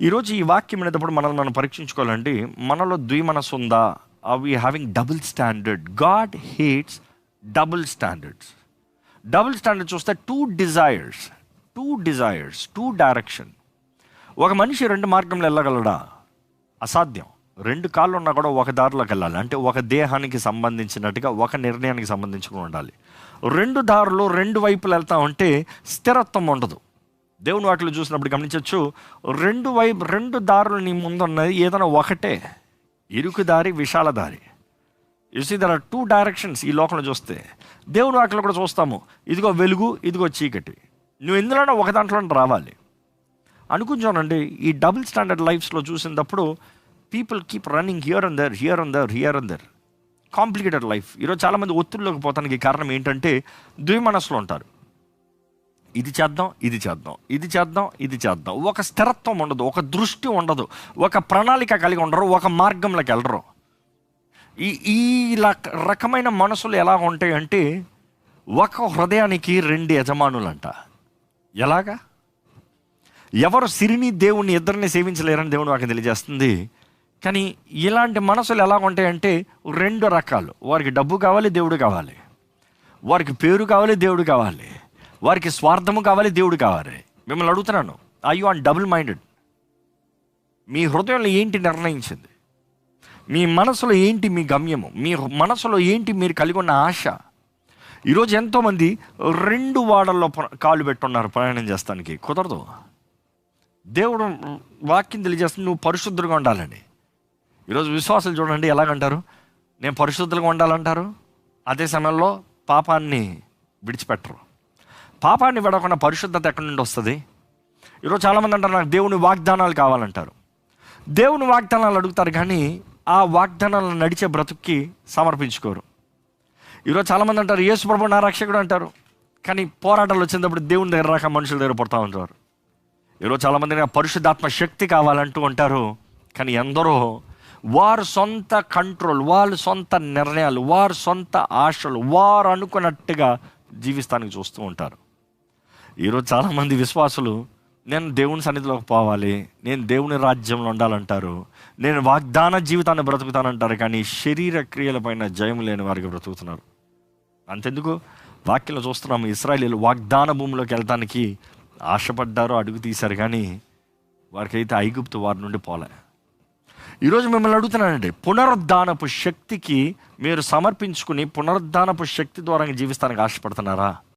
ఈరోజు ఈ వాక్యం వినేటప్పుడు మనల్ని మనం పరీక్షించుకోవాలండి. మనలో ద్విమనస్సు ఉందా? Are we having double standard? God hates double standards. Double standard చూస్తే టూ డైరెక్షన్. ఒక మనిషి రెండు మార్గంలో వెళ్ళగలడా? అసాధ్యం. రెండు కాళ్ళు ఉన్నా కూడా ఒక దారిలోకి వెళ్ళాలి. అంటే ఒక దేహానికి సంబంధించినట్టుగా ఒక నిర్ణయానికి సంబంధించుకుని ఉండాలి. రెండు దారులు రెండు వైపులు వెళ్తా ఉంటే స్థిరత్వం ఉండదు. దేవుని వాటిలో చూసినప్పుడు గమనించవచ్చు, రెండు దారులు నీ ముందున్నది ఏదైనా ఒకటే, ఇరుకు దారి, విశాల దారి. You see there are two directions. ఈ లోకంలో చూస్తే దేవుని వాటిలో కూడా చూస్తాము, ఇదిగో వెలుగు, ఇదిగో చీకటి. నువ్వు ఎందులోనో ఒక దాంట్లో రావాలి అనుకుంటానండి. ఈ డబుల్ స్టాండర్డ్ లైఫ్స్లో చూసినప్పుడు people keep running here and there complicated life. ఈరోజు చాలామంది ఒత్తిడిలోకి పోతానికి కారణం ఏంటంటే ద్విమనస్సులో ఉంటారు. ఇది చేద్దాం. ఒక స్థిరత్వం ఉండదు, ఒక దృష్టి ఉండదు, ఒక ప్రణాళిక కలిగి ఉండరు, ఒక మార్గంలోకి వెళ్ళరు. ఈ రకమైన మనసులు ఎలా ఉంటాయి అంటే, ఒక హృదయానికి రెండు యజమానులంట. ఎలాగా? ఎవరు సిరిని దేవుణ్ణి ఇద్దరిని సేవించలేరని దేవుని వాక్యం తెలియజేస్తుంది. కానీ ఇలాంటి మనసులు ఎలా ఉంటాయంటే రెండు రకాలు. వారికి డబ్బు కావాలి, దేవుడు కావాలి. వారికి పేరు కావాలి, దేవుడు కావాలి. వారికి స్వార్థము కావాలి, దేవుడు కావాలి. మిమ్మల్ని అడుగుతున్నాను, are you on double minded? మీ హృదయంలో ఏంటి నిర్ణయించింది? మీ మనసులో ఏంటి మీ గమ్యము? మీ మనసులో ఏంటి మీరు కలిగి ఉన్న ఆశ? ఈరోజు ఎంతోమంది రెండు వాడల్లో కాళ్ళు పెట్టున్నారు ప్రయాణం చేస్తానికి. కుదరదు. దేవుడు వాక్యం తెలియజేస్తుంది, నువ్వు పరిశుద్ధులుగా ఉండాలని. ఈరోజు విశ్వాసాలు చూడండి ఎలాగంటారు, నేను పరిశుద్ధులుగా ఉండాలంటారు. అదే సమయంలో పాపాన్ని విడిచిపెట్టరు. పాపాన్ని విడకుండా పరిశుద్ధత ఎక్కడి నుండి వస్తుంది? ఈరోజు చాలామంది అంటారు, నాకు దేవుని వాగ్దానాలు కావాలంటారు. దేవుని వాగ్దానాలు అడుగుతారు, కానీ ఆ వాగ్దానాలను నడిచే బ్రతుక్కి సమర్పించుకోరు. ఈరోజు చాలామంది అంటారు, యేసు ప్రభువు నా రక్షకుడు అంటారు, కానీ పోరాటాలు వచ్చినప్పుడు దేవుని దగ్గర రాక మనుషుల దగ్గర పడతా ఉంటారు. ఈరోజు చాలామంది నాకు పరిశుద్ధాత్మ శక్తి కావాలంటూ ఉంటారు, కానీ ఎందరో వారు సొంత కంట్రోల్, వాళ్ళ సొంత నిర్ణయాలు, వారి సొంత ఆశలు, వారు అనుకున్నట్టుగా జీవిస్తానికి చూస్తూ ఉంటారు. ఈరోజు చాలామంది విశ్వాసులు, నేను దేవుని సన్నిధిలోకి పోవాలి, నేను దేవుని రాజ్యంలో ఉండాలంటారు, నేను వాగ్దాన జీవితాన్ని బ్రతుకుతానంటారు, కానీ శరీర క్రియలపైన జయం లేని వారికి బ్రతుకుతున్నారు. అంతెందుకు, వాక్యంలో చూస్తున్నాము, ఇశ్రాయేలీయులు వాగ్దాన భూమిలోకి వెళ్ళటానికి ఆశపడ్డారు, అడుగు తీశారు, కానీ వారికైతే ఐగుప్తు వారి నుండి పోలే. ఈరోజు మిమ్మల్ని అడుగుతున్నానండి, పునరుద్ధానపు శక్తికి మీరు సమర్పించుకుని పునరుద్ధానపు శక్తి ద్వారా జీవిస్తానికి ఆశపడుతున్నారా?